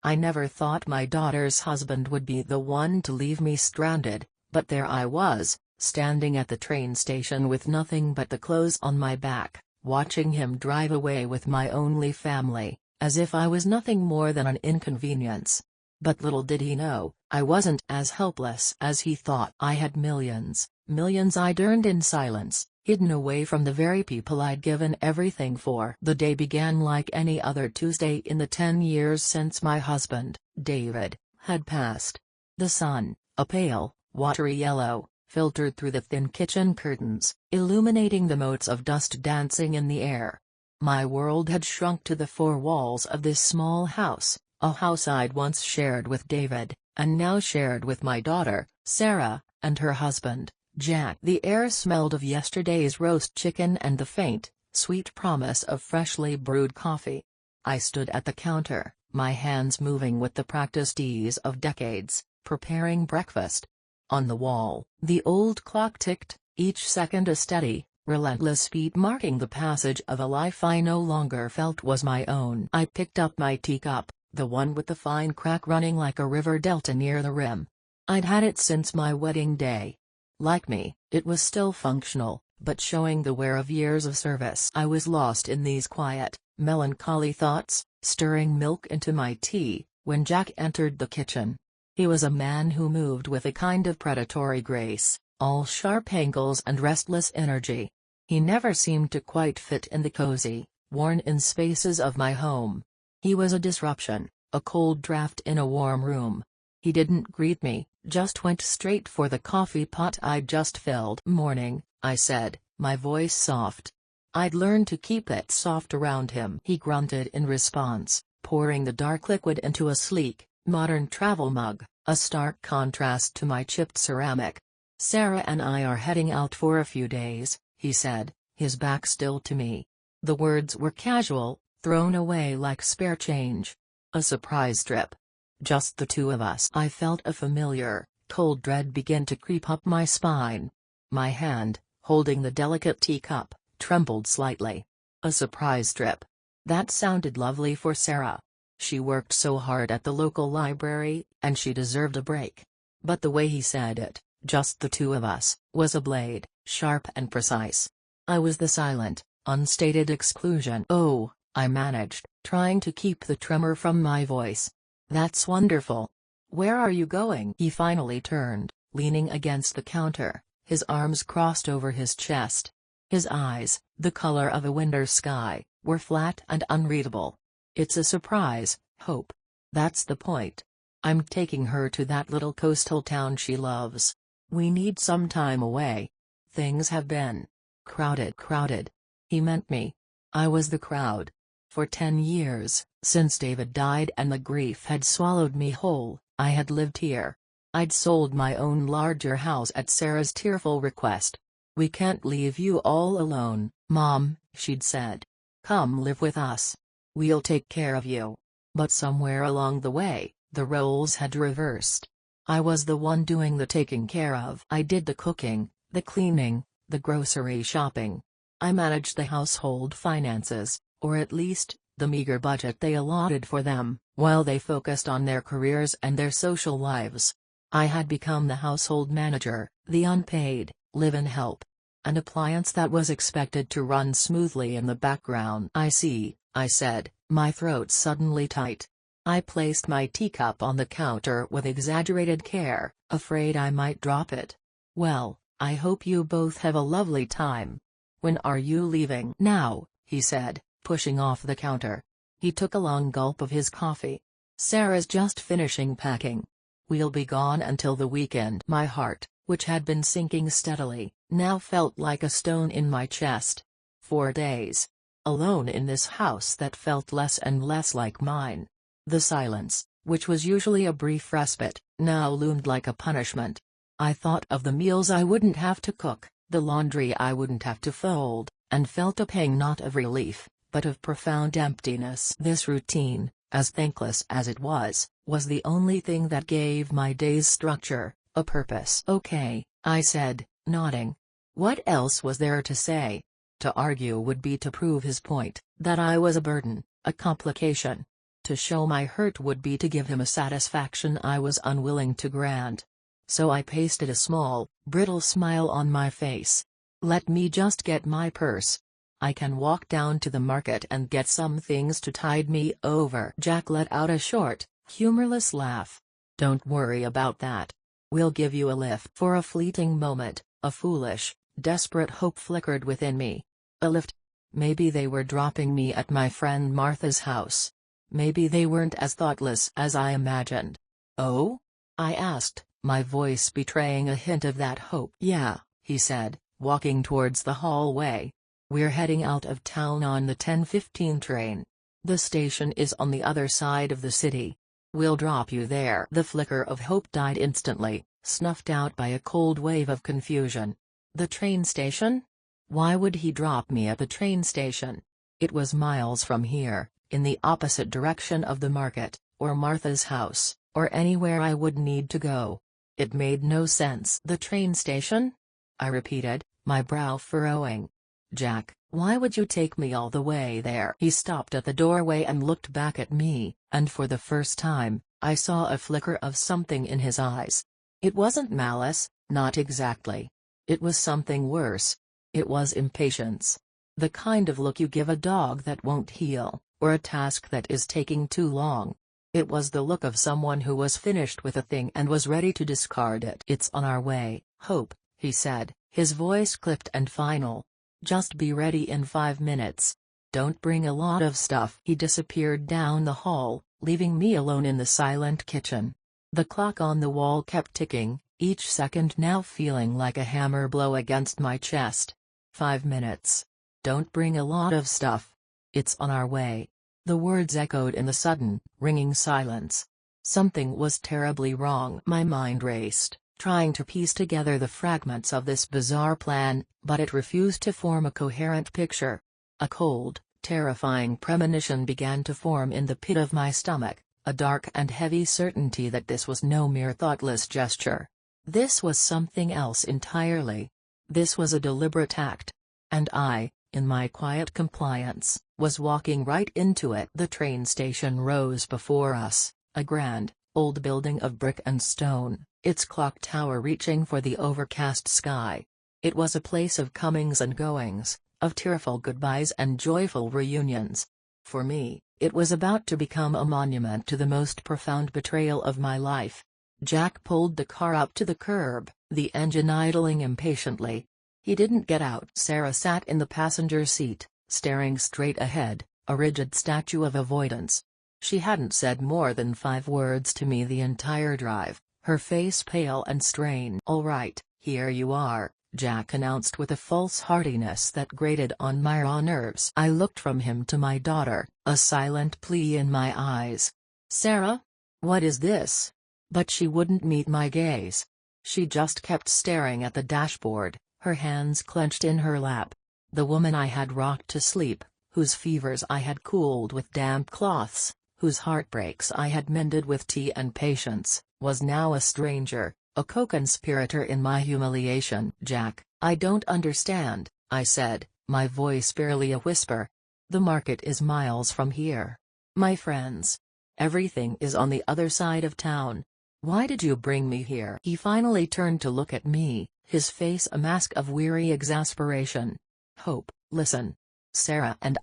I never thought my daughter's husband would be the one to leave me stranded, but there I was, standing at the train station with nothing but the clothes on my back, watching him drive away with my only family, as if I was nothing more than an inconvenience. But little did he know, I wasn't as helpless as he thought. I had millions I'd earned in silence, hidden away from the very people I'd given everything for. The day began like any other Tuesday in the 10 years since my husband, David, had passed. The sun, a pale, watery yellow, filtered through the thin kitchen curtains, illuminating the motes of dust dancing in the air. My world had shrunk to the four walls of this small house, a house I'd once shared with David, and now shared with my daughter, Sarah, and her husband, Jack. The air smelled of yesterday's roast chicken and the faint, sweet promise of freshly brewed coffee. I stood at the counter, my hands moving with the practiced ease of decades, preparing breakfast. On the wall, the old clock ticked, each second a steady, relentless beat marking the passage of a life I no longer felt was my own. I picked up my teacup, the one with the fine crack running like a river delta near the rim. I'd had it since my wedding day. Like me, it was still functional, but showing the wear of years of service. I was lost in these quiet, melancholy thoughts, stirring milk into my tea, when Jack entered the kitchen. He was a man who moved with a kind of predatory grace, all sharp angles and restless energy. He never seemed to quite fit in the cozy, worn-in spaces of my home. He was a disruption, a cold draft in a warm room. He didn't greet me, just went straight for the coffee pot I'd just filled. "Morning," I said, my voice soft. I'd learned to keep it soft around him. He grunted in response, pouring the dark liquid into a sleek, modern travel mug, a stark contrast to my chipped ceramic. "Sarah and I are heading out for a few days," he said, his back still to me. The words were casual, thrown away like spare change. A surprise trip. Just the two of us. I felt a familiar, cold dread begin to creep up my spine. My hand, holding the delicate teacup, trembled slightly. A surprise trip. That sounded lovely for Sarah. She worked so hard at the local library, and she deserved a break. But the way he said it, just the two of us, was a blade, sharp and precise. I was the silent, unstated exclusion. "Oh," I managed, trying to keep the tremor from my voice. "That's wonderful. Where are you going?" He finally turned, leaning against the counter, his arms crossed over his chest. His eyes, the color of a winter sky, were flat and unreadable. "It's a surprise, Hope. That's the point. I'm taking her to that little coastal town she loves. We need some time away. Things have been crowded. He meant me. I was the crowd. For 10 years, since David died and the grief had swallowed me whole, I had lived here. I'd sold my own larger house at Sarah's tearful request. "We can't leave you all alone, Mom," she'd said. "Come live with us. We'll take care of you." But somewhere along the way, the roles had reversed. I was the one doing the taking care of. I did the cooking, the cleaning, the grocery shopping. I managed the household finances, or at least, the meager budget they allotted for them, while they focused on their careers and their social lives. I had become the household manager, the unpaid, live-in help. An appliance that was expected to run smoothly in the background. "I see," I said, my throat suddenly tight. I placed my teacup on the counter with exaggerated care, afraid I might drop it. "Well, I hope you both have a lovely time. When are you leaving?" "Now," he said, pushing off the counter. He took a long gulp of his coffee. "Sarah's just finishing packing. We'll be gone until the weekend." My heart, which had been sinking steadily, now felt like a stone in my chest. 4 days. Alone in this house that felt less and less like mine. The silence, which was usually a brief respite, now loomed like a punishment. I thought of the meals I wouldn't have to cook, the laundry I wouldn't have to fold, and felt a pang not of relief, but of profound emptiness. This routine, as thankless as it was the only thing that gave my days structure, a purpose. "Okay," I said, nodding. What else was there to say? To argue would be to prove his point, that I was a burden, a complication. To show my hurt would be to give him a satisfaction I was unwilling to grant. So I pasted a small, brittle smile on my face. Let me just get my purse. I can walk down to the market and get some things to tide me over. Jack let out a short, humorless laugh. Don't worry about that. We'll give you a lift. For a fleeting moment, a foolish, desperate hope flickered within me. A lift? Maybe they were dropping me at my friend Martha's house. Maybe they weren't as thoughtless as I imagined. Oh? I asked, my voice betraying a hint of that hope. Yeah, he said, walking towards the hallway. We're heading out of town on the 10:15 train. The station is on the other side of the city. We'll drop you there. The flicker of hope died instantly, snuffed out by a cold wave of confusion. The train station? Why would he drop me at the train station? It was miles from here, in the opposite direction of the market, or Martha's house, or anywhere I would need to go. It made no sense. The train station? I repeated, my brow furrowing. Jack, why would you take me all the way there? He stopped at the doorway and looked back at me, and for the first time, I saw a flicker of something in his eyes. It wasn't malice, not exactly. It was something worse. It was impatience. The kind of look you give a dog that won't heal, or a task that is taking too long. It was the look of someone who was finished with a thing and was ready to discard it. It's on our way, Hope, he said, his voice clipped and final. Just be ready in 5 minutes. Don't bring a lot of stuff. He disappeared down the hall, leaving me alone in the silent kitchen. The clock on the wall kept ticking, each second now feeling like a hammer blow against my chest. 5 minutes. Don't bring a lot of stuff. It's on our way. The words echoed in the sudden, ringing silence. Something was terribly wrong. My mind raced, trying to piece together the fragments of this bizarre plan, but it refused to form a coherent picture. A cold, terrifying premonition began to form in the pit of my stomach, a dark and heavy certainty that this was no mere thoughtless gesture. This was something else entirely. This was a deliberate act. And I, in my quiet compliance, was walking right into it. The train station rose before us, a grand, old building of brick and stone, its clock tower reaching for the overcast sky. It was a place of comings and goings, of tearful goodbyes and joyful reunions. For me, it was about to become a monument to the most profound betrayal of my life. Jack pulled the car up to the curb, the engine idling impatiently. He didn't get out. Sarah sat in the passenger seat, staring straight ahead, a rigid statue of avoidance. She hadn't said more than 5 words to me the entire drive, her face pale and strained. "All right, here you are," Jack announced with a false heartiness that grated on my raw nerves. I looked from him to my daughter, a silent plea in my eyes. "Sarah? What is this?" But she wouldn't meet my gaze. She just kept staring at the dashboard, her hands clenched in her lap. The woman I had rocked to sleep, whose fevers I had cooled with damp cloths, whose heartbreaks I had mended with tea and patience, was now a stranger, a co-conspirator in my humiliation. "Jack, I don't understand," I said, my voice barely a whisper. "The market is miles from here. My friends. Everything is on the other side of town. Why did you bring me here?" He finally turned to look at me, his face a mask of weary exasperation. "Hope, listen. Sarah and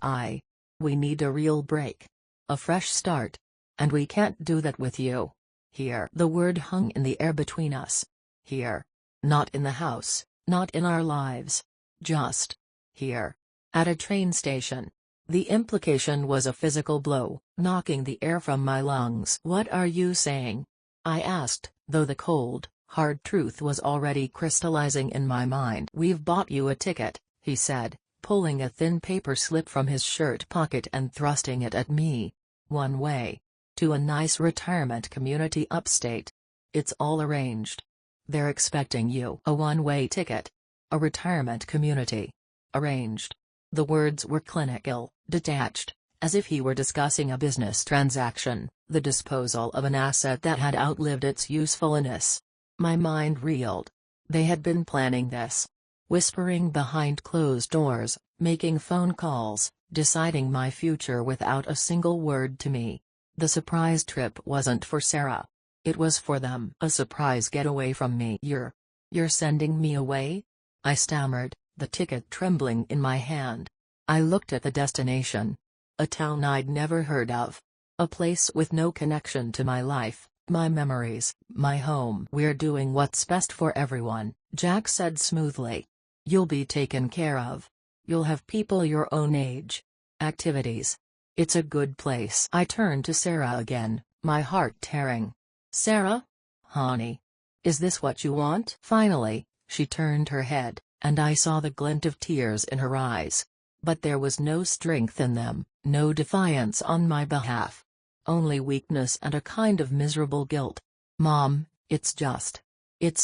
we need a real break. A fresh start. And we can't do that with you. Here." The word hung in the air between us. Here. Not in the house, not in our lives. Just here. At a train station. The implication was a physical blow, knocking the air from my lungs. "What are you saying?" I asked, though the cold, hard truth was already crystallizing in my mind. "We've bought you a ticket," he said, pulling a thin paper slip from his shirt pocket and thrusting it at me. "One way. To a nice retirement community upstate. It's all arranged. They're expecting you." "A one-way ticket. A retirement community. Arranged." The words were clinical, detached, as if he were discussing a business transaction, the disposal of an asset that had outlived its usefulness. My mind reeled. They had been planning this. Whispering behind closed doors, making phone calls, deciding my future without a single word to me. The surprise trip wasn't for Sarah. It was for them. A surprise getaway from me. You're sending me away? I stammered, the ticket trembling in my hand. I looked at the destination. A town I'd never heard of. A place with no connection to my life, my memories, my home. We're doing what's best for everyone, Jack said smoothly. You'll be taken care of. You'll have people your own age. Activities. It's a good place. I turned to Sarah again, my heart tearing. Sarah? Honey. Is this what you want? Finally, she turned her head, and I saw the glint of tears in her eyes. But there was no strength in them, no defiance on my behalf. Only weakness and a kind of miserable guilt. Mom, it's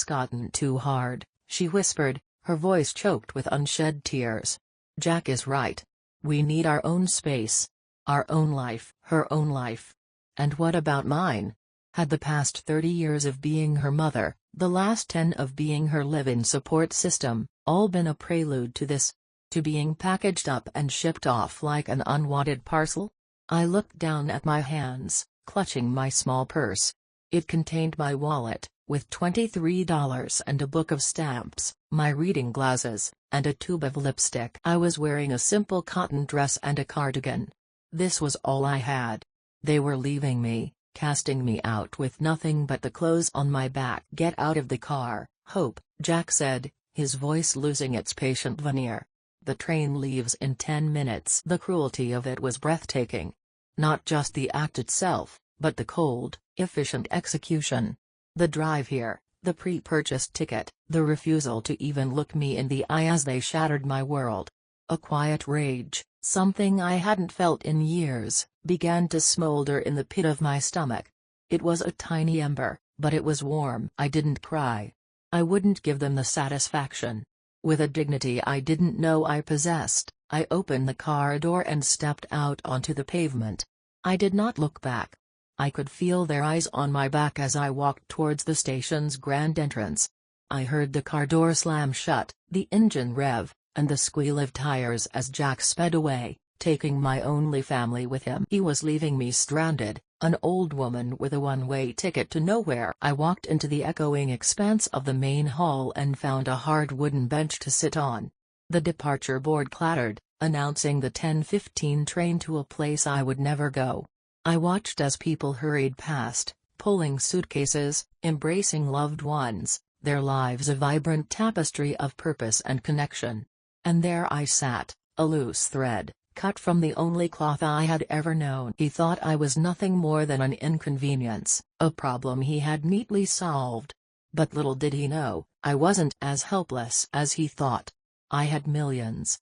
gotten too hard, she whispered, her voice choked with unshed tears. Jack is right. We need our own space. Our own life. Her own life. And what about mine? Had the past 30 years of being her mother, the last 10 of being her live-in support system, all been a prelude to this? To being packaged up and shipped off like an unwanted parcel? I looked down at my hands, clutching my small purse. It contained my wallet, with $23 and a book of stamps, my reading glasses, and a tube of lipstick. I was wearing a simple cotton dress and a cardigan. This was all I had. They were leaving me, casting me out with nothing but the clothes on my back. Get out of the car, Hope, Jack said, his voice losing its patient veneer. The train leaves in 10 minutes. The cruelty of it was breathtaking. Not just the act itself, but the cold, efficient execution. The drive here, the pre-purchased ticket, the refusal to even look me in the eye as they shattered my world. A quiet rage, something I hadn't felt in years, began to smolder in the pit of my stomach. It was a tiny ember, but it was warm. I didn't cry. I wouldn't give them the satisfaction. With a dignity I didn't know I possessed, I opened the car door and stepped out onto the pavement. I did not look back. I could feel their eyes on my back as I walked towards the station's grand entrance. I heard the car door slam shut, the engine rev, and the squeal of tires as Jack sped away, taking my only family with him. He was leaving me stranded, an old woman with a one-way ticket to nowhere. I walked into the echoing expanse of the main hall and found a hard wooden bench to sit on. The departure board clattered, announcing the 10:15 train to a place I would never go. I watched as people hurried past, pulling suitcases, embracing loved ones, their lives a vibrant tapestry of purpose and connection. And there I sat, a loose thread, cut from the only cloth I had ever known. He thought I was nothing more than an inconvenience, a problem he had neatly solved. But little did he know, I wasn't as helpless as he thought. I had millions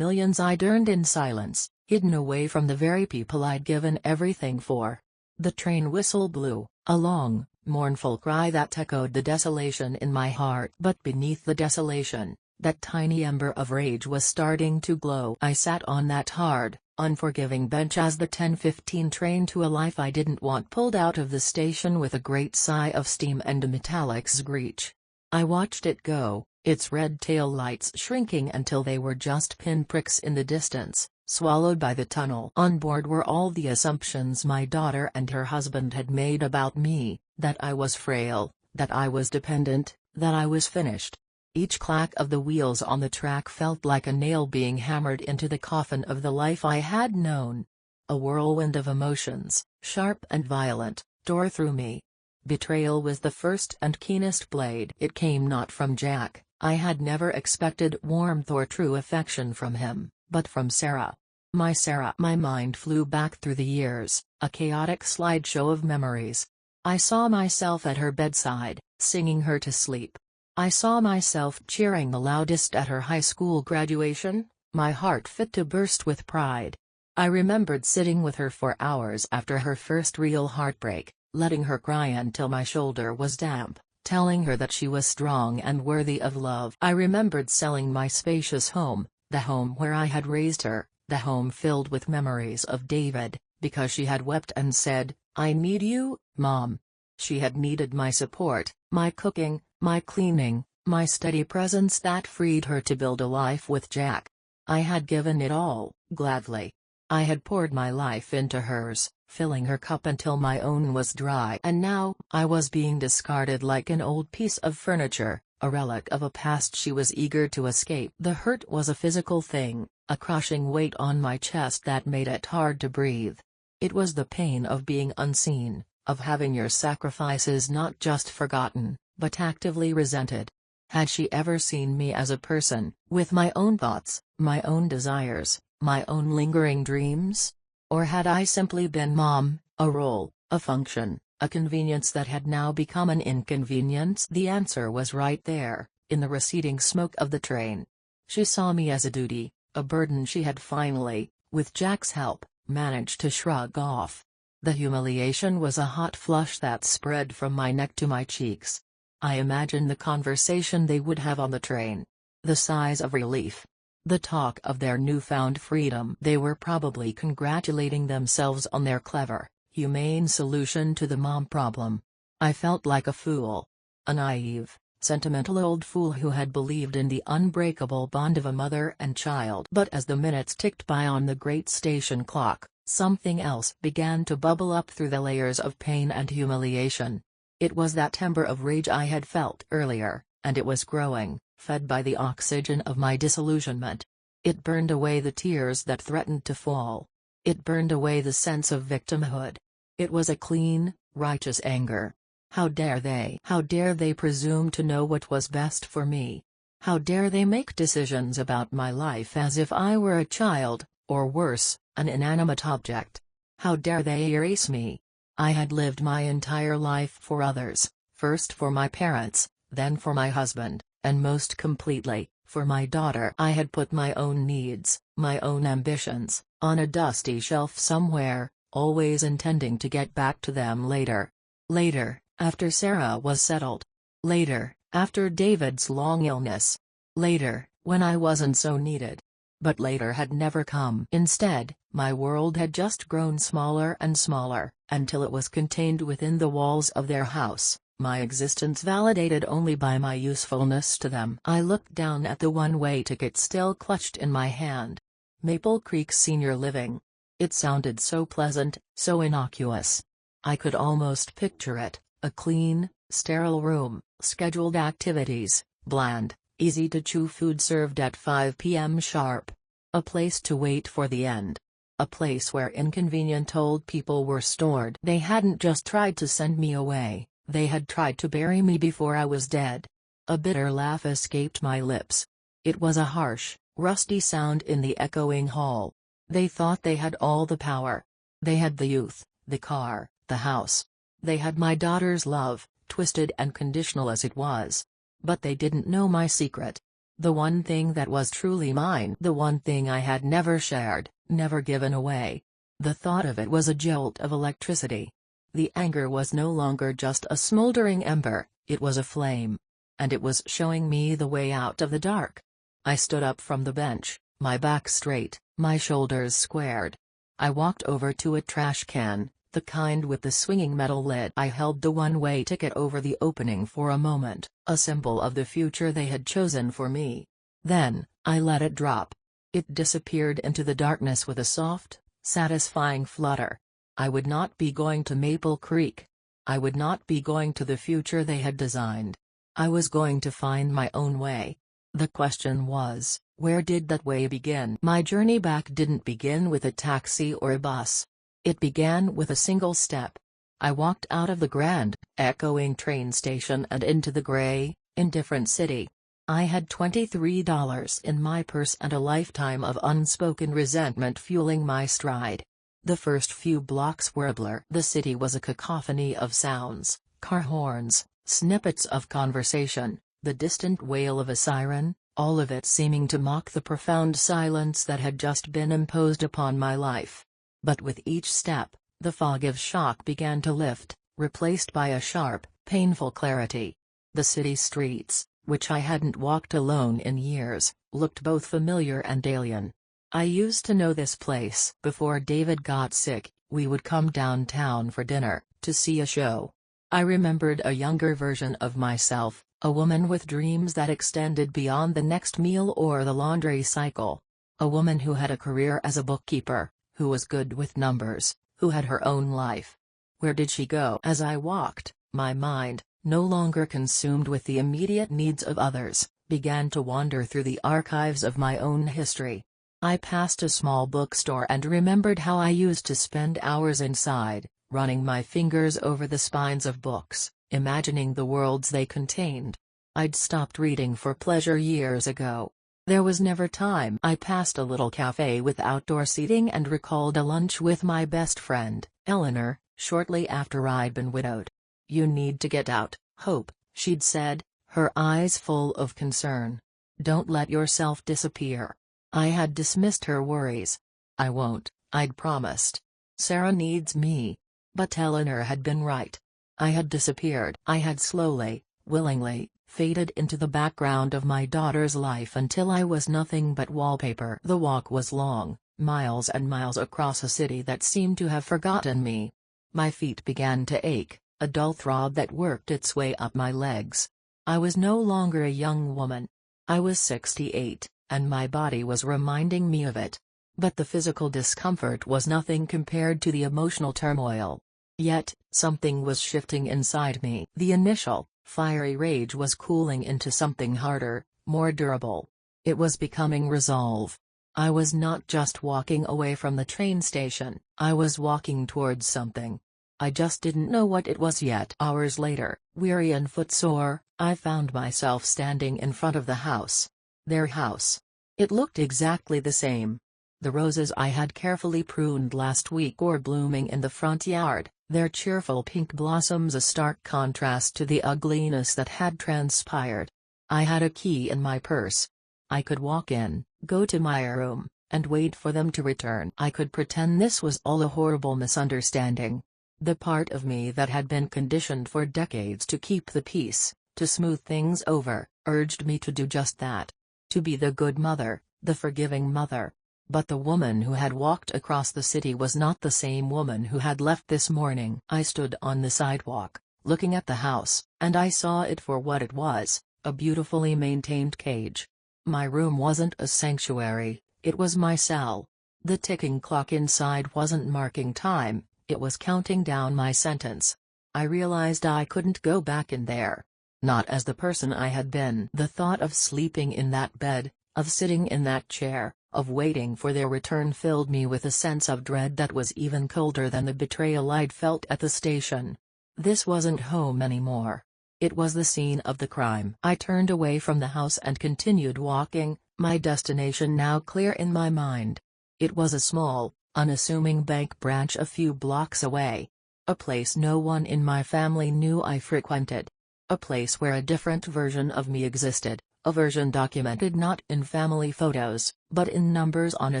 I'd earned in silence, hidden away from the very people I'd given everything for. The train whistle blew, a long, mournful cry that echoed the desolation in my heart. But beneath the desolation, that tiny ember of rage was starting to glow. I sat on that hard, unforgiving bench as the 10:15 train to a life I didn't want pulled out of the station with a great sigh of steam and a metallic screech. I watched it go, its red tail lights shrinking until they were just pinpricks in the distance, swallowed by the tunnel. On board were all the assumptions my daughter and her husband had made about me, that I was frail, that I was dependent, that I was finished. Each clack of the wheels on the track felt like a nail being hammered into the coffin of the life I had known. A whirlwind of emotions, sharp and violent, tore through me. Betrayal was the first and keenest blade. It came not from Jack. I had never expected warmth or true affection from him, but from Sarah. My Sarah. My mind flew back through the years, a chaotic slideshow of memories. I saw myself at her bedside, singing her to sleep. I saw myself cheering the loudest at her high school graduation, my heart fit to burst with pride. I remembered sitting with her for hours after her first real heartbreak, letting her cry until my shoulder was damp, telling her that she was strong and worthy of love. I remembered selling my spacious home, the home where I had raised her, the home filled with memories of David, because she had wept and said, "I need you, Mom." She had needed my support, my cooking, my cleaning, my steady presence that freed her to build a life with Jack. I had given it all, gladly. I had poured my life into hers, filling her cup until my own was dry, and now I was being discarded like an old piece of furniture, a relic of a past she was eager to escape. The hurt was a physical thing, a crushing weight on my chest that made it hard to breathe. It was the pain of being unseen, of having your sacrifices not just forgotten, but actively resented. Had she ever seen me as a person, with my own thoughts, my own desires, my own lingering dreams? Or had I simply been Mom, a role, a function, a convenience that had now become an inconvenience? The answer was right there, in the receding smoke of the train. She saw me as a duty, a burden she had finally, with Jack's help, managed to shrug off. The humiliation was a hot flush that spread from my neck to my cheeks. I imagined the conversation they would have on the train. The sighs of relief. The talk of their newfound freedom. They were probably congratulating themselves on their clever, humane solution to the mom problem. I felt like a fool. A naive, sentimental old fool who had believed in the unbreakable bond of a mother and child. But as the minutes ticked by on the great station clock, something else began to bubble up through the layers of pain and humiliation. It was that ember of rage I had felt earlier, and it was growing, fed by the oxygen of my disillusionment. It burned away the tears that threatened to fall. It burned away the sense of victimhood. It was a clean, righteous anger. How dare they? How dare they presume to know what was best for me? How dare they make decisions about my life as if I were a child, or worse, an inanimate object? How dare they erase me? I had lived my entire life for others, first for my parents, then for my husband, and most completely, for my daughter. I had put my own needs, my own ambitions, on a dusty shelf somewhere, always intending to get back to them later. Later, after Sarah was settled. Later, after David's long illness. Later, when I wasn't so needed. But later had never come. Instead, my world had just grown smaller and smaller, until it was contained within the walls of their house, my existence validated only by my usefulness to them. I looked down at the one-way ticket still clutched in my hand. Maple Creek Senior Living. It sounded so pleasant, so innocuous. I could almost picture it, a clean, sterile room, scheduled activities, bland, easy-to-chew food served at 5 p.m. sharp. A place to wait for the end. A place where inconvenient old people were stored. They hadn't just tried to send me away, they had tried to bury me before I was dead. A bitter laugh escaped my lips. It was a harsh, rusty sound in the echoing hall. They thought they had all the power. They had the youth, the car, the house. They had my daughter's love, twisted and conditional as it was. But they didn't know my secret. The one thing that was truly mine. The one thing I had never shared, never given away. The thought of it was a jolt of electricity. The anger was no longer just a smoldering ember, it was a flame. And it was showing me the way out of the dark. I stood up from the bench, my back straight, my shoulders squared. I walked over to a trash can, the kind with the swinging metal lid. I held the one-way ticket over the opening for a moment, a symbol of the future they had chosen for me. Then, I let it drop. It disappeared into the darkness with a soft, satisfying flutter. I would not be going to Maple Creek. I would not be going to the future they had designed. I was going to find my own way. The question was, where did that way begin? My journey back didn't begin with a taxi or a bus. It began with a single step. I walked out of the grand, echoing train station and into the gray, indifferent city. I had $23 in my purse and a lifetime of unspoken resentment fueling my stride. The first few blocks were a blur. The city was a cacophony of sounds, car horns, snippets of conversation, the distant wail of a siren, all of it seeming to mock the profound silence that had just been imposed upon my life. But with each step, the fog of shock began to lift, replaced by a sharp, painful clarity. The city streets, which I hadn't walked alone in years, looked both familiar and alien. I used to know this place. Before David got sick, we would come downtown for dinner, to see a show. I remembered a younger version of myself, a woman with dreams that extended beyond the next meal or the laundry cycle. A woman who had a career as a bookkeeper, who was good with numbers, who had her own life. Where did she go? As I walked, my mind, no longer consumed with the immediate needs of others, began to wander through the archives of my own history. I passed a small bookstore and remembered how I used to spend hours inside, running my fingers over the spines of books, imagining the worlds they contained. I'd stopped reading for pleasure years ago. There was never time. I passed a little cafe with outdoor seating and recalled a lunch with my best friend, Eleanor, shortly after I'd been widowed. "You need to get out, Hope," she'd said, her eyes full of concern. "Don't let yourself disappear." I had dismissed her worries. "I won't," I'd promised. "Sarah needs me." But Eleanor had been right. I had disappeared. I had slowly, willingly, faded into the background of my daughter's life until I was nothing but wallpaper. The walk was long, miles and miles across a city that seemed to have forgotten me. My feet began to ache, a dull throb that worked its way up my legs. I was no longer a young woman. I was 68, and my body was reminding me of it. But the physical discomfort was nothing compared to the emotional turmoil. Yet, something was shifting inside me. The initial, fiery rage was cooling into something harder, more durable. It was becoming resolve. I was not just walking away from the train station, I was walking towards something. I just didn't know what it was yet. Hours later, weary and footsore, I found myself standing in front of the house. Their house. It looked exactly the same. The roses I had carefully pruned last week were blooming in the front yard, their cheerful pink blossoms a stark contrast to the ugliness that had transpired. I had a key in my purse. I could walk in, go to my room, and wait for them to return. I could pretend this was all a horrible misunderstanding. The part of me that had been conditioned for decades to keep the peace, to smooth things over, urged me to do just that. To be the good mother, the forgiving mother. But the woman who had walked across the city was not the same woman who had left this morning. I stood on the sidewalk, looking at the house, and I saw it for what it was, a beautifully maintained cage. My room wasn't a sanctuary, it was my cell. The ticking clock inside wasn't marking time, it was counting down my sentence. I realized I couldn't go back in there. Not as the person I had been. The thought of sleeping in that bed, of sitting in that chair, of waiting for their return filled me with a sense of dread that was even colder than the betrayal I'd felt at the station. This wasn't home anymore. It was the scene of the crime. I turned away from the house and continued walking, my destination now clear in my mind. It was a small, unassuming bank branch a few blocks away. A place no one in my family knew I frequented. A place where a different version of me existed, a version documented not in family photos, but in numbers on a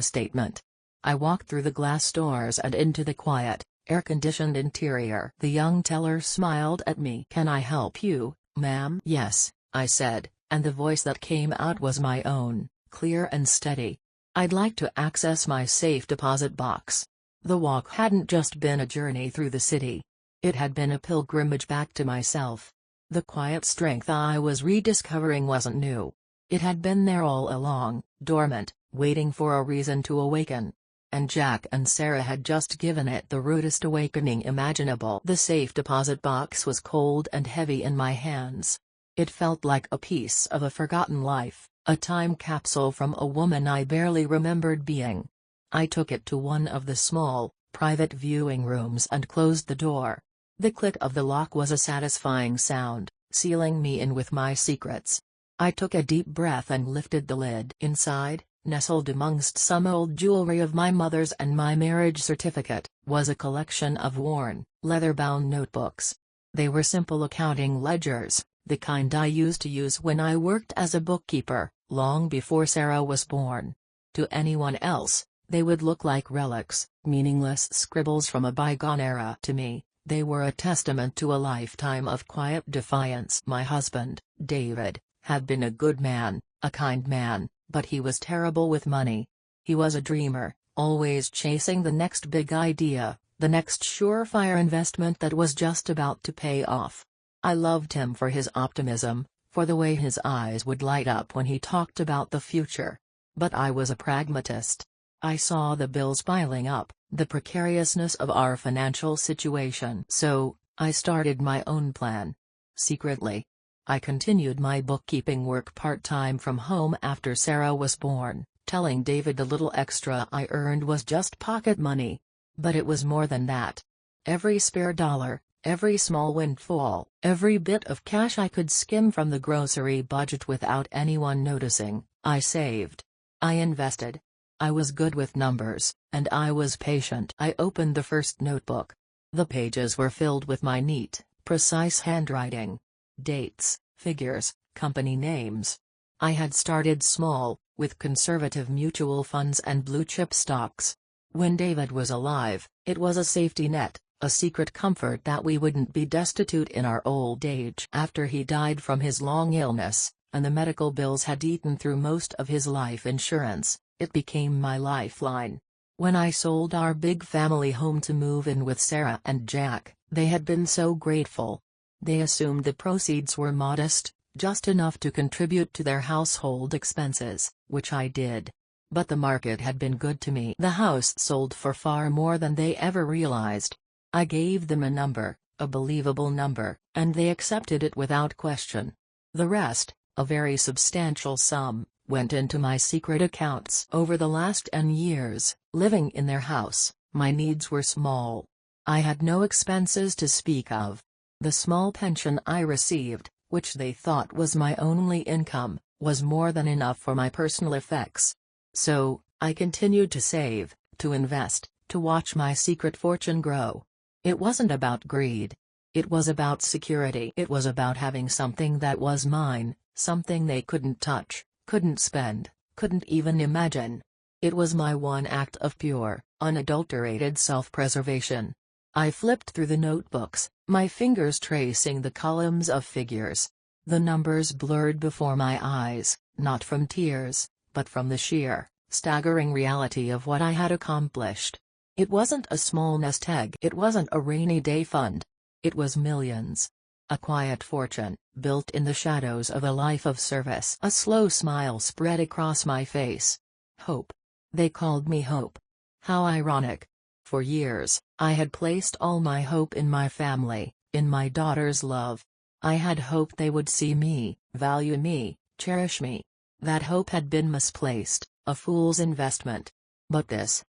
statement. I walked through the glass doors and into the quiet, air-conditioned interior. The young teller smiled at me. "Can I help you, ma'am?" "Yes," I said, and the voice that came out was my own, clear and steady. "I'd like to access my safe deposit box." The walk hadn't just been a journey through the city. It had been a pilgrimage back to myself. The quiet strength I was rediscovering wasn't new. It had been there all along, dormant, waiting for a reason to awaken. And Jack and Sarah had just given it the rudest awakening imaginable. The safe deposit box was cold and heavy in my hands. It felt like a piece of a forgotten life, a time capsule from a woman I barely remembered being. I took it to one of the small, private viewing rooms and closed the door. The click of the lock was a satisfying sound, sealing me in with my secrets. I took a deep breath and lifted the lid. Inside, nestled amongst some old jewelry of my mother's and my marriage certificate, was a collection of worn, leather-bound notebooks. They were simple accounting ledgers, the kind I used to use when I worked as a bookkeeper, long before Sarah was born. To anyone else, they would look like relics, meaningless scribbles from a bygone era. To me, they were a testament to a lifetime of quiet defiance. My husband, David, had been a good man, a kind man, but he was terrible with money. He was a dreamer, always chasing the next big idea, the next surefire investment that was just about to pay off. I loved him for his optimism, for the way his eyes would light up when he talked about the future. But I was a pragmatist. I saw the bills piling up, the precariousness of our financial situation. So, I started my own plan. Secretly. I continued my bookkeeping work part-time from home after Sarah was born, telling David the little extra I earned was just pocket money. But it was more than that. Every spare dollar, every small windfall, every bit of cash I could skim from the grocery budget without anyone noticing, I saved. I invested. I was good with numbers, and I was patient. I opened the first notebook. The pages were filled with my neat, precise handwriting. Dates, figures, company names. I had started small, with conservative mutual funds and blue-chip stocks. When David was alive, it was a safety net, a secret comfort that we wouldn't be destitute in our old age. After he died from his long illness, and the medical bills had eaten through most of his life insurance, it became my lifeline. When I sold our big family home to move in with Sarah and Jack, they had been so grateful. They assumed the proceeds were modest, just enough to contribute to their household expenses, which I did. But the market had been good to me. The house sold for far more than they ever realized. I gave them a number, a believable number, and they accepted it without question. The rest, a very substantial sum, went into my secret accounts. Over the last 10 years, living in their house, my needs were small. I had no expenses to speak of. The small pension I received, which they thought was my only income, was more than enough for my personal effects. So, I continued to save, to invest, to watch my secret fortune grow. It wasn't about greed. It was about security. It was about having something that was mine, something they couldn't touch, couldn't spend, couldn't even imagine. It was my one act of pure, unadulterated self-preservation. I flipped through the notebooks, my fingers tracing the columns of figures. The numbers blurred before my eyes, not from tears, but from the sheer, staggering reality of what I had accomplished. It wasn't a small nest egg. It wasn't a rainy day fund. It was millions. A quiet fortune, built in the shadows of a life of service. A slow smile spread across my face. Hope. They called me Hope. How ironic. For years, I had placed all my hope in my family, in my daughter's love. I had hoped they would see me, value me, cherish me. That hope had been misplaced, a fool's investment. But this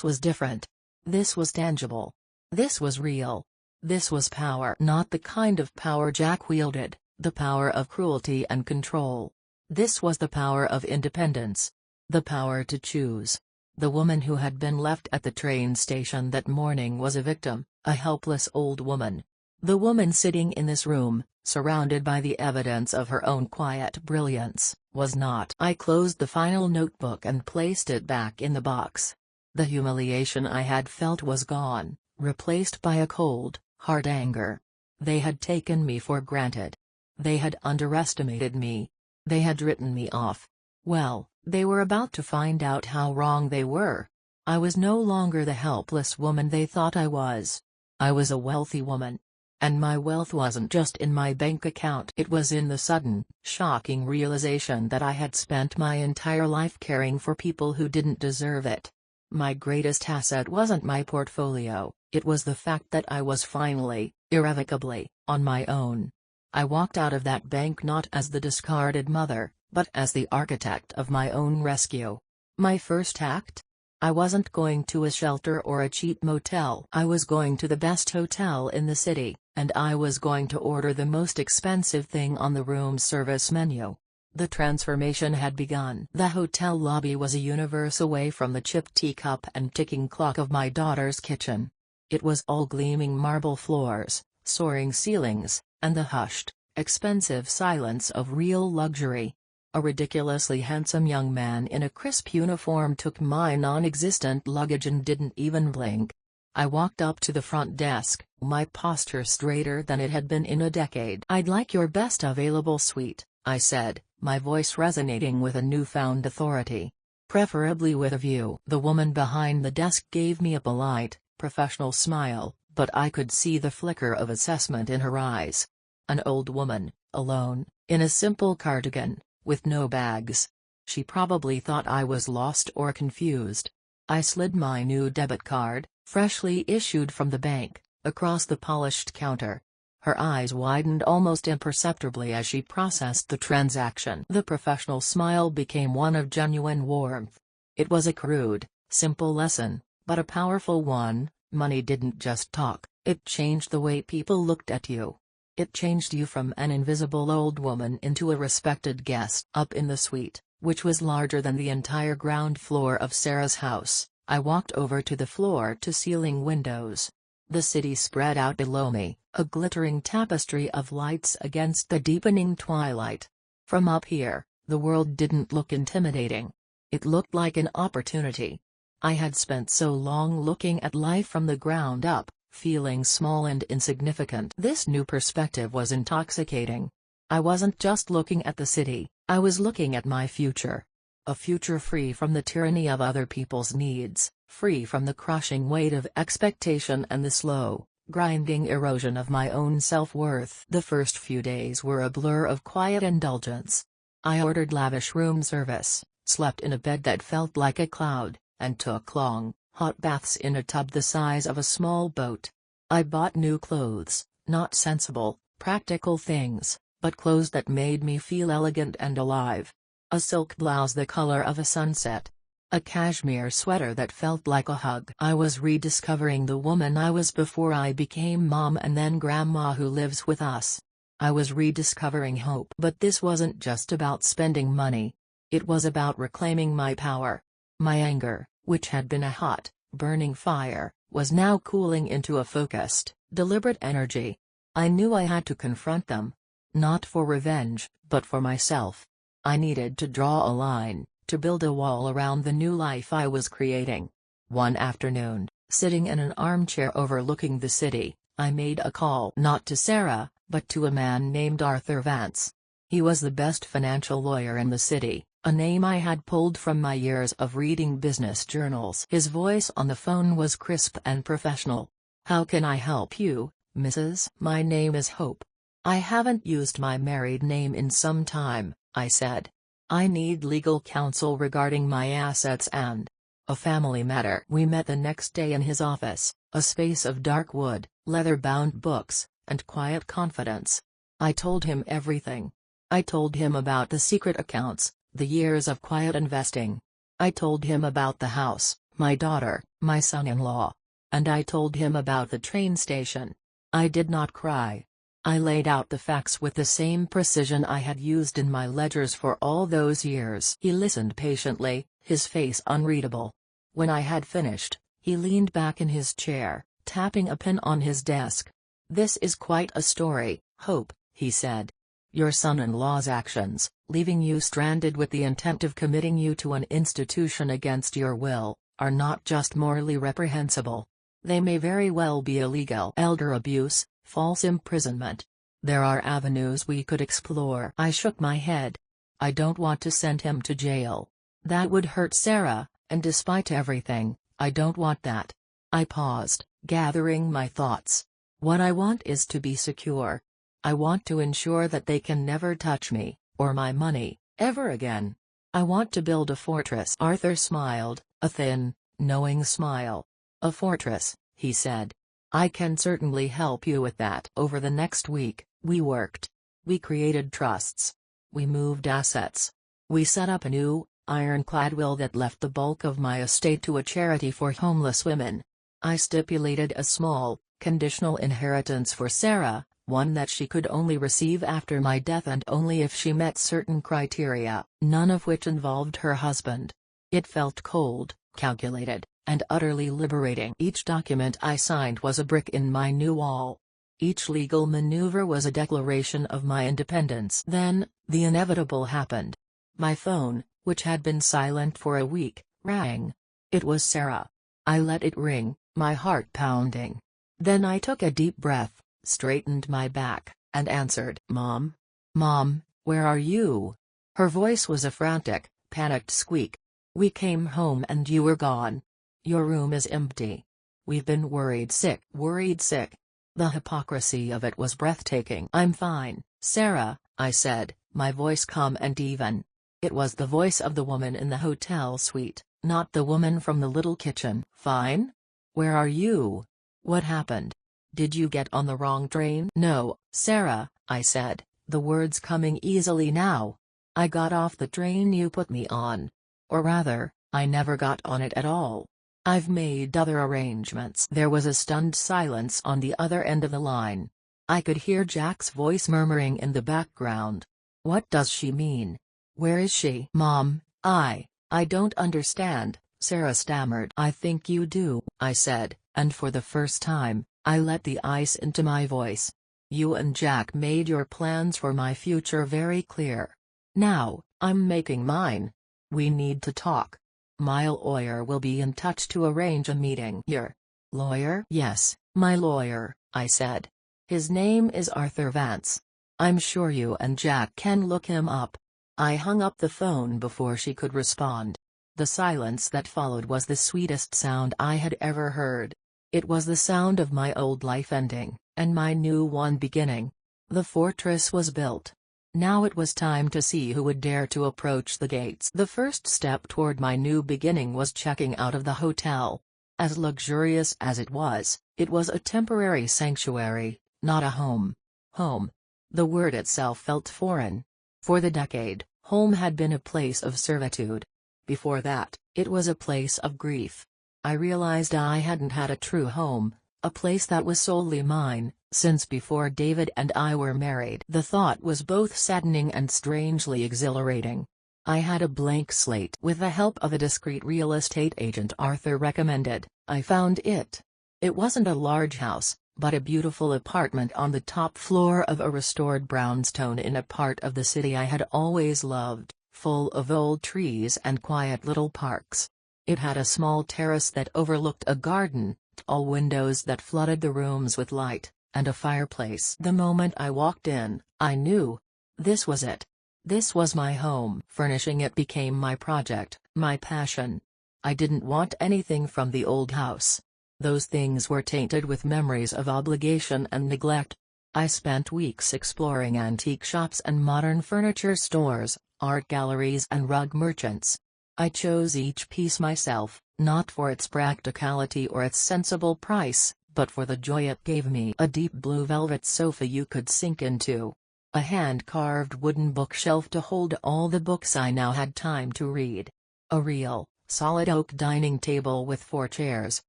was different. This was tangible. This was real. This was power. Not the kind of power Jack wielded, the power of cruelty and control. This was the power of independence. The power to choose. The woman who had been left at the train station that morning was a victim, a helpless old woman. The woman sitting in this room, surrounded by the evidence of her own quiet brilliance, was not. I closed the final notebook and placed it back in the box. The humiliation I had felt was gone, replaced by a cold, hard anger. They had taken me for granted. They had underestimated me. They had written me off. Well, they were about to find out how wrong they were. I was no longer the helpless woman they thought I was. I was a wealthy woman. And my wealth wasn't just in my bank account. It was in the sudden, shocking realization that I had spent my entire life caring for people who didn't deserve it. My greatest asset wasn't my portfolio, it was the fact that I was finally, irrevocably, on my own. I walked out of that bank not as the discarded mother, but as the architect of my own rescue. My first act? I wasn't going to a shelter or a cheap motel. I was going to the best hotel in the city, and I was going to order the most expensive thing on the room service menu. The transformation had begun. The hotel lobby was a universe away from the chipped teacup and ticking clock of my daughter's kitchen. It was all gleaming marble floors, soaring ceilings, and the hushed, expensive silence of real luxury. A ridiculously handsome young man in a crisp uniform took my non-existent luggage and didn't even blink. I walked up to the front desk, my posture straighter than it had been in a decade. "I'd like your best available suite," I said, my voice resonating with a newfound authority. "Preferably with a view." The woman behind the desk gave me a polite, professional smile, but I could see the flicker of assessment in her eyes. An old woman, alone, in a simple cardigan, with no bags. She probably thought I was lost or confused. I slid my new debit card, freshly issued from the bank, across the polished counter. Her eyes widened almost imperceptibly as she processed the transaction. The professional smile became one of genuine warmth. It was a crude, simple lesson, but a powerful one. Money didn't just talk, it changed the way people looked at you. It changed you from an invisible old woman into a respected guest. Up in the suite, which was larger than the entire ground floor of Sarah's house, I walked over to the floor-to-ceiling windows. The city spread out below me, a glittering tapestry of lights against the deepening twilight. From up here, the world didn't look intimidating. It looked like an opportunity. I had spent so long looking at life from the ground up, feeling small and insignificant. This new perspective was intoxicating. I wasn't just looking at the city, I was looking at my future. A future free from the tyranny of other people's needs, free from the crushing weight of expectation and the slow, grinding erosion of my own self-worth. The first few days were a blur of quiet indulgence. I ordered lavish room service, slept in a bed that felt like a cloud, and took long, hot baths in a tub the size of a small boat. I bought new clothes, not sensible, practical things, but clothes that made me feel elegant and alive. A silk blouse the color of a sunset. A cashmere sweater that felt like a hug. I was rediscovering the woman I was before I became mom and then grandma who lives with us. I was rediscovering hope. But this wasn't just about spending money. It was about reclaiming my power. My anger, which had been a hot, burning fire, was now cooling into a focused, deliberate energy. I knew I had to confront them. Not for revenge, but for myself. I needed to draw a line, to build a wall around the new life I was creating. One afternoon, sitting in an armchair overlooking the city, I made a call. Not to Sarah, but to a man named Arthur Vance. He was the best financial lawyer in the city, a name I had pulled from my years of reading business journals. His voice on the phone was crisp and professional. "How can I help you, Mrs.? My name is Hope. I haven't used my married name in some time," I said. "I need legal counsel regarding my assets and a family matter." We met the next day in his office, a space of dark wood, leather-bound books, and quiet confidence. I told him everything. I told him about the secret accounts, the years of quiet investing. I told him about the house, my daughter, my son-in-law. And I told him about the train station. I did not cry. I laid out the facts with the same precision I had used in my ledgers for all those years. He listened patiently, his face unreadable. When I had finished, he leaned back in his chair, tapping a pen on his desk. "This is quite a story, Hope," he said. "Your son-in-law's actions, leaving you stranded with the intent of committing you to an institution against your will, are not just morally reprehensible. They may very well be illegal. Elder abuse, false imprisonment. There are avenues we could explore." I shook my head. "I don't want to send him to jail. That would hurt Sarah, and despite everything, I don't want that." I paused, gathering my thoughts. "What I want is to be secure. I want to ensure that they can never touch me, or my money, ever again. I want to build a fortress." Arthur smiled, a thin, knowing smile. "A fortress," he said. "I can certainly help you with that." Over the next week, we worked. We created trusts. We moved assets. We set up a new, ironclad will that left the bulk of my estate to a charity for homeless women. I stipulated a small, conditional inheritance for Sarah, one that she could only receive after my death and only if she met certain criteria, none of which involved her husband. It felt cold, calculated, and utterly liberating. Each document I signed was a brick in my new wall. Each legal maneuver was a declaration of my independence. Then, the inevitable happened. My phone, which had been silent for a week, rang. It was Sarah. I let it ring, my heart pounding. Then I took a deep breath, straightened my back, and answered. "Mom? Mom, where are you?" Her voice was a frantic, panicked squeak. "We came home and you were gone. Your room is empty. We've been worried sick." Worried sick. The hypocrisy of it was breathtaking. "I'm fine, Sarah," I said, my voice calm and even. It was the voice of the woman in the hotel suite, not the woman from the little kitchen. "Fine? Where are you? What happened? Did you get on the wrong train?" "No, Sarah," I said, the words coming easily now. "I got off the train you put me on. Or rather, I never got on it at all. I've made other arrangements." There was a stunned silence on the other end of the line. I could hear Jack's voice murmuring in the background. "What does she mean? Where is she?" "Mom, I don't understand," Sarah stammered. "I think you do," I said, and for the first time, I let the ice into my voice. "You and Jack made your plans for my future very clear. Now, I'm making mine. We need to talk. My lawyer will be in touch to arrange a meeting." "Your lawyer?" "Yes, my lawyer," I said. "His name is Arthur Vance. I'm sure you and Jack can look him up." I hung up the phone before she could respond. The silence that followed was the sweetest sound I had ever heard. It was the sound of my old life ending, and my new one beginning. The fortress was built. Now it was time to see who would dare to approach the gates. The first step toward my new beginning was checking out of the hotel. As luxurious as it was a temporary sanctuary, not a home. Home. The word itself felt foreign. For the decade, home had been a place of servitude. Before that, it was a place of grief. I realized I hadn't had a true home, a place that was solely mine, since before David and I were married. The thought was both saddening and strangely exhilarating. I had a blank slate. With the help of a discreet real estate agent Arthur recommended, I found it. It wasn't a large house, but a beautiful apartment on the top floor of a restored brownstone in a part of the city I had always loved, full of old trees and quiet little parks. It had a small terrace that overlooked a garden, tall windows that flooded the rooms with light, and a fireplace. The moment I walked in, I knew. This was it. This was my home. Furnishing it became my project, my passion. I didn't want anything from the old house. Those things were tainted with memories of obligation and neglect. I spent weeks exploring antique shops and modern furniture stores, art galleries and rug merchants. I chose each piece myself, not for its practicality or its sensible price, but for the joy it gave me. A deep blue velvet sofa you could sink into. A hand-carved wooden bookshelf to hold all the books I now had time to read. A real, solid oak dining table with 4 chairs.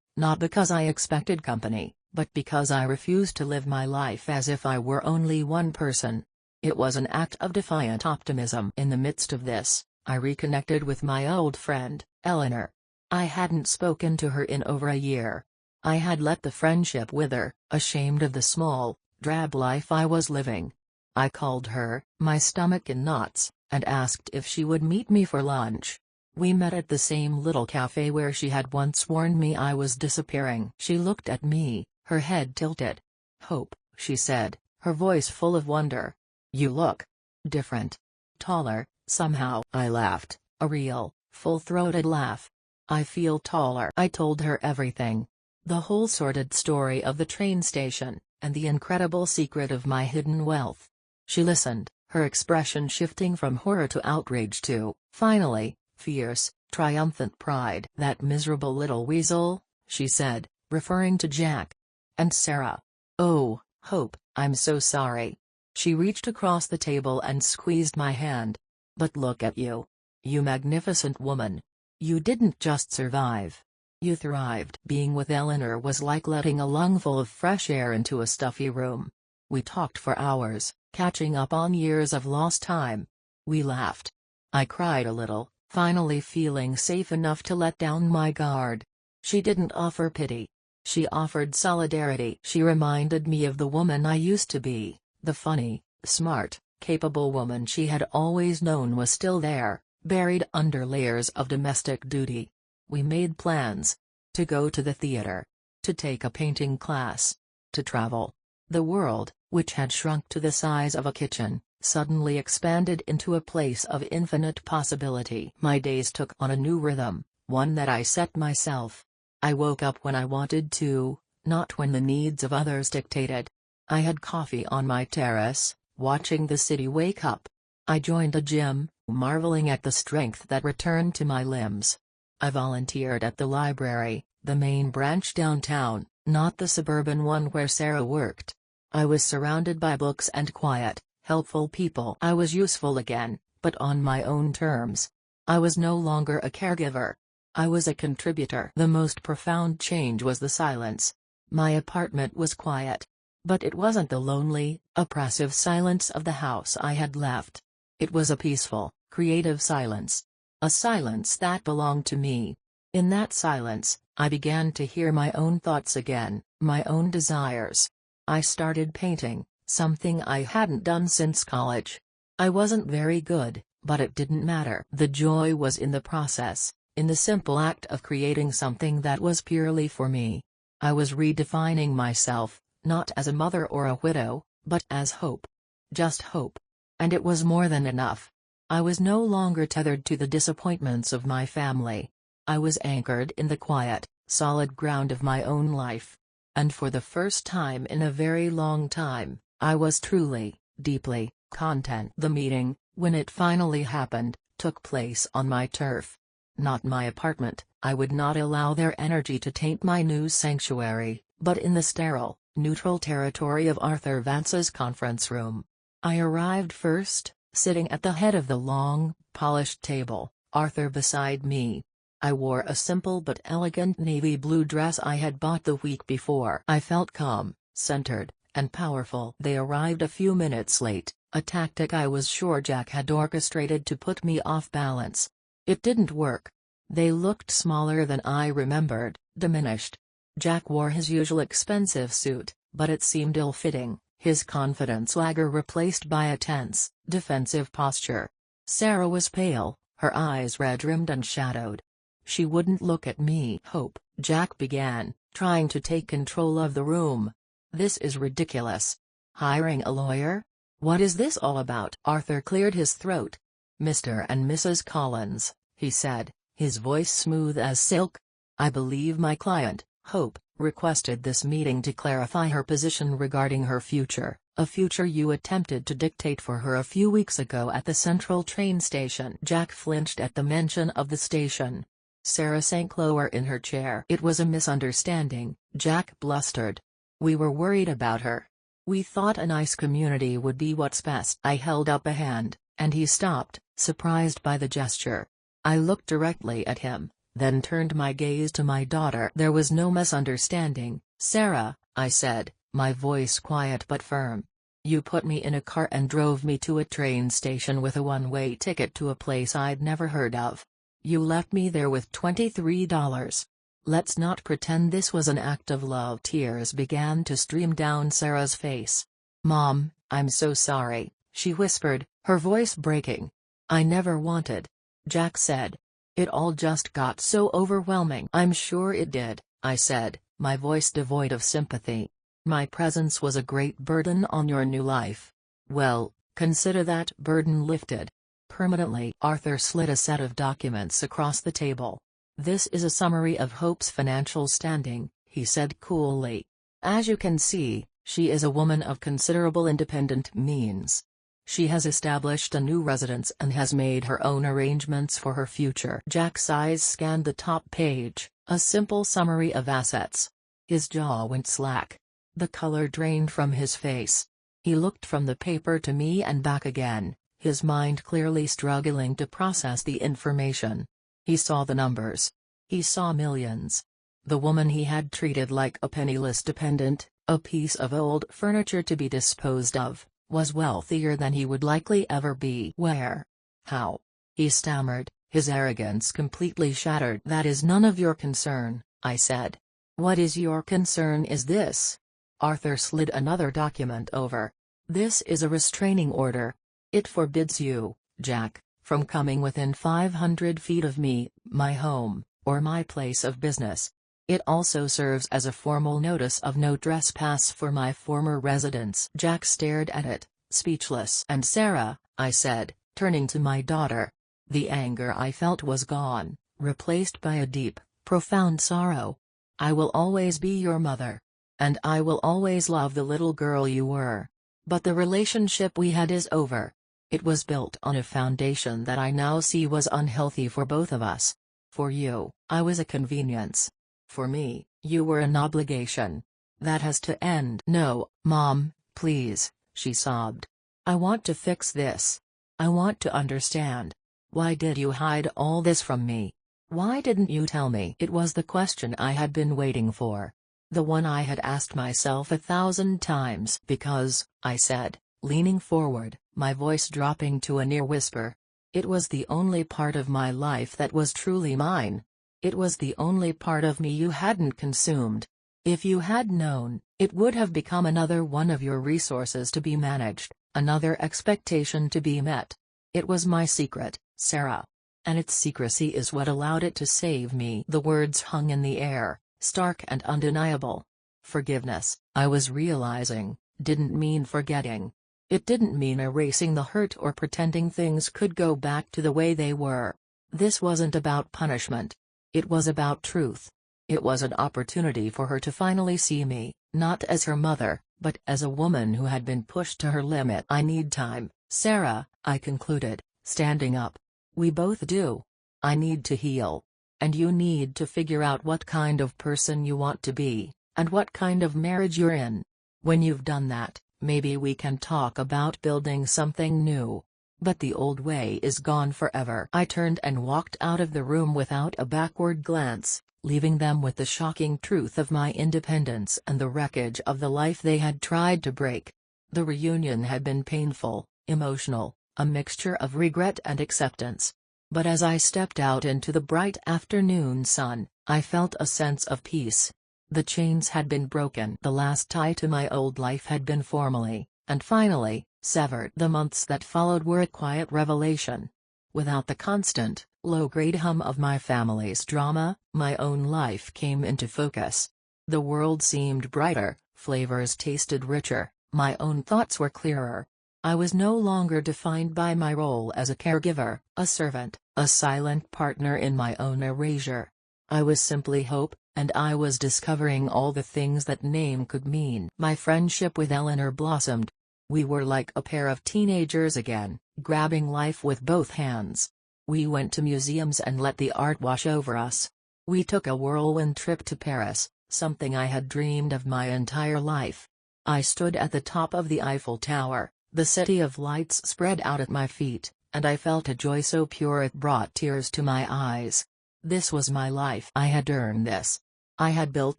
Not because I expected company, but because I refused to live my life as if I were only one person. It was an act of defiant optimism. In the midst of this, I reconnected with my old friend, Eleanor. I hadn't spoken to her in over a year. I had let the friendship wither, ashamed of the small, drab life I was living. I called her, my stomach in knots, and asked if she would meet me for lunch. We met at the same little cafe where she had once warned me I was disappearing. She looked at me, her head tilted. "Hope," she said, her voice full of wonder. "You look different. Taller, somehow." I laughed, a real, full-throated laugh. "I feel taller." I told her everything. The whole sordid story of the train station, and the incredible secret of my hidden wealth. She listened, her expression shifting from horror to outrage to, finally, fierce, triumphant pride. "That miserable little weasel," she said, referring to Jack. "And Sarah. Oh, Hope, I'm so sorry." She reached across the table and squeezed my hand. "But look at you. You magnificent woman. You didn't just survive. You thrived." Being with Eleanor was like letting a lungful of fresh air into a stuffy room. We talked for hours, catching up on years of lost time. We laughed. I cried a little, finally feeling safe enough to let down my guard. She didn't offer pity. She offered solidarity. She reminded me of the woman I used to be, the funny, smart, capable woman she had always known was still there, buried under layers of domestic duty. We made plans. To go to the theater. To take a painting class. To travel. The world, which had shrunk to the size of a kitchen, suddenly expanded into a place of infinite possibility. My days took on a new rhythm, one that I set myself. I woke up when I wanted to, not when the needs of others dictated. I had coffee on my terrace, watching the city wake up. I joined a gym, marveling at the strength that returned to my limbs. I volunteered at the library, the main branch downtown, not the suburban one where Sarah worked. I was surrounded by books and quiet, helpful people. I was useful again, but on my own terms. I was no longer a caregiver. I was a contributor. The most profound change was the silence. My apartment was quiet. But it wasn't the lonely, oppressive silence of the house I had left. It was a peaceful, creative silence. A silence that belonged to me. In that silence, I began to hear my own thoughts again, my own desires. I started painting, something I hadn't done since college. I wasn't very good, but it didn't matter. The joy was in the process, in the simple act of creating something that was purely for me. I was redefining myself, not as a mother or a widow, but as hope. Just hope. And it was more than enough. I was no longer tethered to the disappointments of my family. I was anchored in the quiet, solid ground of my own life. And for the first time in a very long time, I was truly, deeply, content. The meeting, when it finally happened, took place on my turf. Not my apartment. I would not allow their energy to taint my new sanctuary, but in the sterile, neutral territory of Arthur Vance's conference room. I arrived first, sitting at the head of the long, polished table, Arthur beside me. I wore a simple but elegant navy blue dress I had bought the week before. I felt calm, centered, and powerful. They arrived a few minutes late, a tactic I was sure Jack had orchestrated to put me off balance. It didn't work. They looked smaller than I remembered, diminished. Jack wore his usual expensive suit, but it seemed ill-fitting, his confident swagger replaced by a tense, defensive posture. Sarah was pale, her eyes red-rimmed and shadowed. She wouldn't look at me. Hope, Jack began, trying to take control of the room. This is ridiculous. Hiring a lawyer? What is this all about? Arthur cleared his throat. Mr. and Mrs. Collins, he said, his voice smooth as silk. I believe my client, Hope, requested this meeting to clarify her position regarding her future, a future you attempted to dictate for her a few weeks ago at the Central train station. Jack flinched at the mention of the station. Sarah sank lower in her chair. It was a misunderstanding, Jack blustered. We were worried about her. We thought a nice community would be what's best. I held up a hand, and he stopped, surprised by the gesture. I looked directly at him, then turned my gaze to my daughter. There was no misunderstanding, Sarah, I said, my voice quiet but firm. You put me in a car and drove me to a train station with a one-way ticket to a place I'd never heard of. You left me there with $23. Let's not pretend this was an act of love. Tears began to stream down Sarah's face. Mom, I'm so sorry, she whispered, her voice breaking. I never wanted. Jack said. It all just got so overwhelming. I'm sure it did, I said, my voice devoid of sympathy. My presence was a great burden on your new life. Well, consider that burden lifted. Permanently. Arthur slid a set of documents across the table. This is a summary of Hope's financial standing, he said coolly. As you can see, she is a woman of considerable independent means. She has established a new residence and has made her own arrangements for her future. Jack's eyes scanned the top page, a simple summary of assets. His jaw went slack. The color drained from his face. He looked from the paper to me and back again, his mind clearly struggling to process the information. He saw the numbers. He saw millions. The woman he had treated like a penniless dependent, a piece of old furniture to be disposed of, was wealthier than he would likely ever be. Where? How? He stammered, his arrogance completely shattered. That is none of your concern, I said. What is your concern is this. Arthur slid another document over. This is a restraining order. It forbids you, Jack, from coming within 500 feet of me, my home, or my place of business. It also serves as a formal notice of no trespass for my former residence. Jack stared at it, speechless. And Sarah, I said, turning to my daughter. The anger I felt was gone, replaced by a deep, profound sorrow. I will always be your mother. And I will always love the little girl you were. But the relationship we had is over. It was built on a foundation that I now see was unhealthy for both of us. For you, I was a convenience. For me, you were an obligation. That has to end." "No, Mom, please," she sobbed. "I want to fix this. I want to understand. Why did you hide all this from me? Why didn't you tell me?" It was the question I had been waiting for. The one I had asked myself 1,000 times. "Because," I said, leaning forward, my voice dropping to a near whisper. "It was the only part of my life that was truly mine. It was the only part of me you hadn't consumed. If you had known, it would have become another one of your resources to be managed, another expectation to be met. It was my secret, Sarah. And its secrecy is what allowed it to save me." The words hung in the air, stark and undeniable. Forgiveness, I was realizing, didn't mean forgetting. It didn't mean erasing the hurt or pretending things could go back to the way they were. This wasn't about punishment. It was about truth. It was an opportunity for her to finally see me, not as her mother, but as a woman who had been pushed to her limit. "I need time, Sarah," I concluded, standing up. "We both do. I need to heal. And you need to figure out what kind of person you want to be, and what kind of marriage you're in. When you've done that, maybe we can talk about building something new. But the old way is gone forever." I turned and walked out of the room without a backward glance, leaving them with the shocking truth of my independence and the wreckage of the life they had tried to break. The reunion had been painful, emotional, a mixture of regret and acceptance. But as I stepped out into the bright afternoon sun, I felt a sense of peace. The chains had been broken. The last tie to my old life had been formally, and finally, severed. The months that followed were a quiet revelation. Without the constant, low-grade hum of my family's drama, my own life came into focus. The world seemed brighter, flavors tasted richer, my own thoughts were clearer. I was no longer defined by my role as a caregiver, a servant, a silent partner in my own erasure. I was simply Hope, and I was discovering all the things that name could mean. My friendship with Eleanor blossomed. We were like a pair of teenagers again, grabbing life with both hands. We went to museums and let the art wash over us. We took a whirlwind trip to Paris, something I had dreamed of my entire life. I stood at the top of the Eiffel Tower, the city of lights spread out at my feet, and I felt a joy so pure it brought tears to my eyes. This was my life. I had earned this. I had built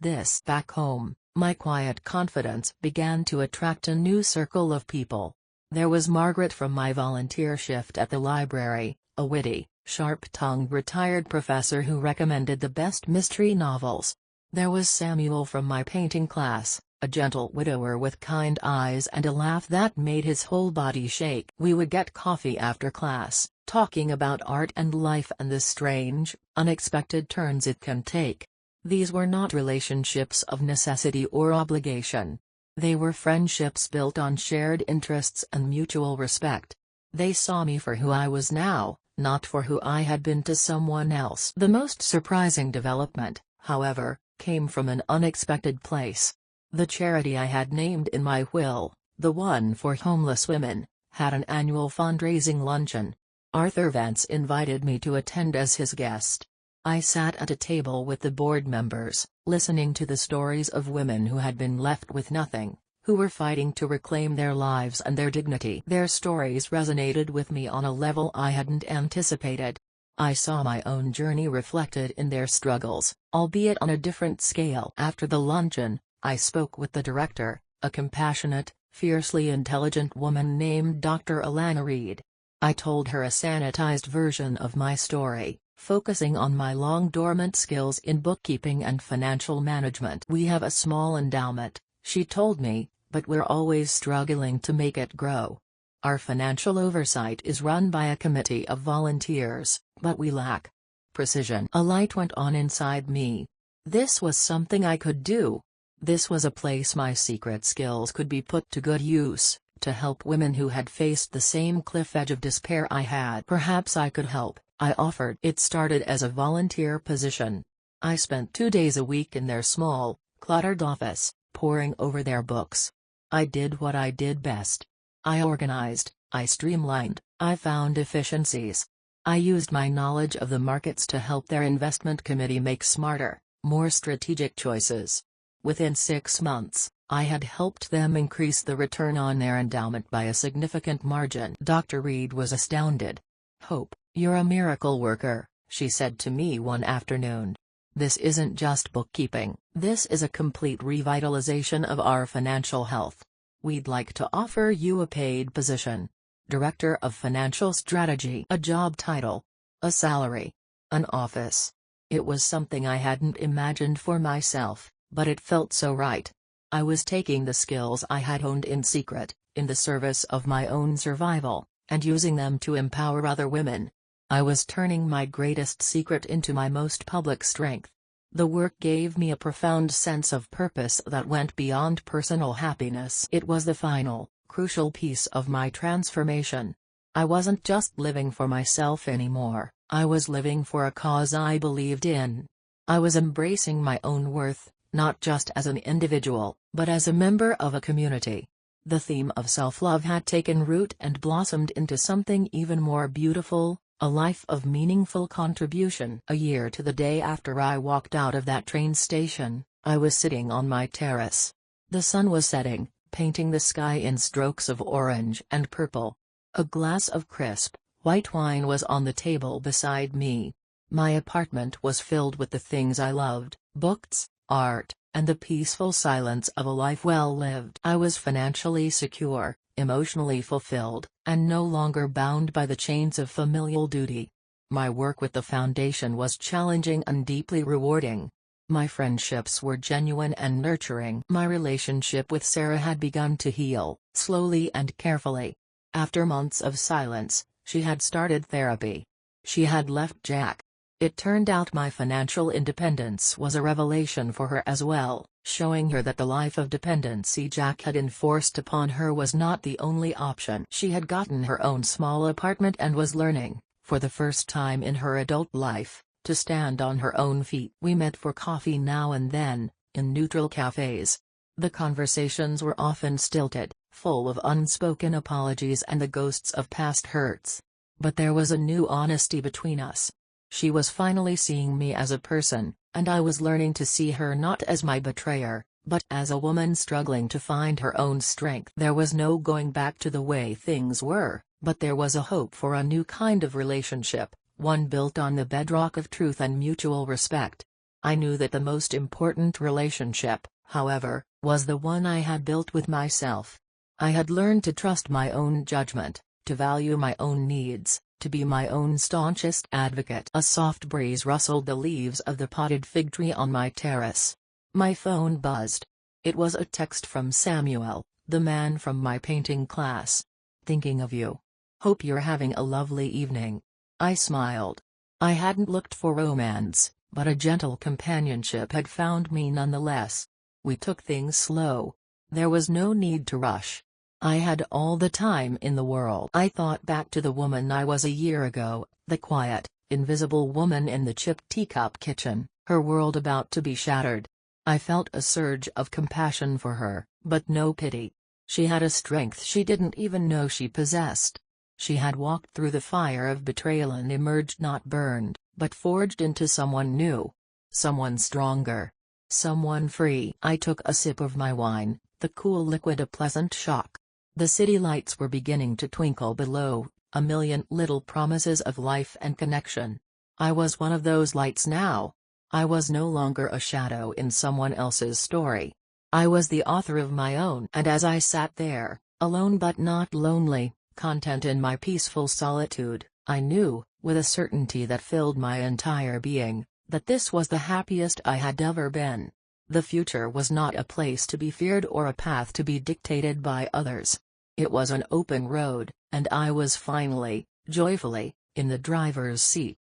this. Back home, my quiet confidence began to attract a new circle of people. There was Margaret from my volunteer shift at the library, a witty, sharp-tongued retired professor who recommended the best mystery novels. There was Samuel from my painting class, a gentle widower with kind eyes and a laugh that made his whole body shake. We would get coffee after class, talking about art and life and the strange, unexpected turns it can take. These were not relationships of necessity or obligation. They were friendships built on shared interests and mutual respect. They saw me for who I was now, not for who I had been to someone else. The most surprising development, however, came from an unexpected place. The charity I had named in my will, the one for homeless women, had an annual fundraising luncheon. Arthur Vance invited me to attend as his guest. I sat at a table with the board members, listening to the stories of women who had been left with nothing, who were fighting to reclaim their lives and their dignity. Their stories resonated with me on a level I hadn't anticipated. I saw my own journey reflected in their struggles, albeit on a different scale. After the luncheon, I spoke with the director, a compassionate, fiercely intelligent woman named Dr. Alana Reed. I told her a sanitized version of my story, focusing on my long-dormant skills in bookkeeping and financial management. "We have a small endowment," she told me, "but we're always struggling to make it grow. Our financial oversight is run by a committee of volunteers, but we lack precision." A light went on inside me. This was something I could do. This was a place my secret skills could be put to good use, to help women who had faced the same cliff edge of despair I had. Perhaps I could help, I offered. It started as a volunteer position. I spent 2 days a week in their small, cluttered office, poring over their books. I did what I did best. I organized, I streamlined, I found efficiencies. I used my knowledge of the markets to help their investment committee make smarter, more strategic choices. Within 6 months, I had helped them increase the return on their endowment by a significant margin. Dr. Reed was astounded. "Hope, you're a miracle worker," she said to me one afternoon. "This isn't just bookkeeping, this is a complete revitalization of our financial health. We'd like to offer you a paid position. Director of Financial Strategy, a job title, a salary, an office." It was something I hadn't imagined for myself, but it felt so right. I was taking the skills I had honed in secret, in the service of my own survival, and using them to empower other women. I was turning my greatest secret into my most public strength. The work gave me a profound sense of purpose that went beyond personal happiness. It was the final, crucial piece of my transformation. I wasn't just living for myself anymore, I was living for a cause I believed in. I was embracing my own worth, not just as an individual, but as a member of a community. The theme of self-love had taken root and blossomed into something even more beautiful, a life of meaningful contribution. A year to the day after I walked out of that train station, I was sitting on my terrace. The sun was setting, painting the sky in strokes of orange and purple. A glass of crisp, white wine was on the table beside me. My apartment was filled with the things I loved: books, art, and the peaceful silence of a life well lived. I was financially secure, emotionally fulfilled, and no longer bound by the chains of familial duty. My work with the foundation was challenging and deeply rewarding. My friendships were genuine and nurturing. My relationship with Sarah had begun to heal, slowly and carefully. After months of silence, she had started therapy. She had left Jack. It turned out my financial independence was a revelation for her as well, showing her that the life of dependency Jack had enforced upon her was not the only option. She had gotten her own small apartment and was learning, for the first time in her adult life, to stand on her own feet. We met for coffee now and then, in neutral cafes. The conversations were often stilted, full of unspoken apologies and the ghosts of past hurts. But there was a new honesty between us. She was finally seeing me as a person, and I was learning to see her not as my betrayer, but as a woman struggling to find her own strength. There was no going back to the way things were, but there was a hope for a new kind of relationship, one built on the bedrock of truth and mutual respect. I knew that the most important relationship, however, was the one I had built with myself. I had learned to trust my own judgment, to value my own needs, to be my own staunchest advocate. A soft breeze rustled the leaves of the potted fig tree on my terrace. My phone buzzed. It was a text from Samuel, the man from my painting class. "Thinking of you. Hope you're having a lovely evening." I smiled. I hadn't looked for romance, but a gentle companionship had found me nonetheless. We took things slow. There was no need to rush. I had all the time in the world. I thought back to the woman I was a year ago, the quiet, invisible woman in the chipped teacup kitchen, her world about to be shattered. I felt a surge of compassion for her, but no pity. She had a strength she didn't even know she possessed. She had walked through the fire of betrayal and emerged not burned, but forged into someone new. Someone stronger. Someone free. I took a sip of my wine, the cool liquid a pleasant shock. The city lights were beginning to twinkle below, a million little promises of life and connection. I was one of those lights now. I was no longer a shadow in someone else's story. I was the author of my own. And as I sat there, alone but not lonely, content in my peaceful solitude, I knew, with a certainty that filled my entire being, that this was the happiest I had ever been. The future was not a place to be feared or a path to be dictated by others. It was an open road, and I was finally, joyfully, in the driver's seat.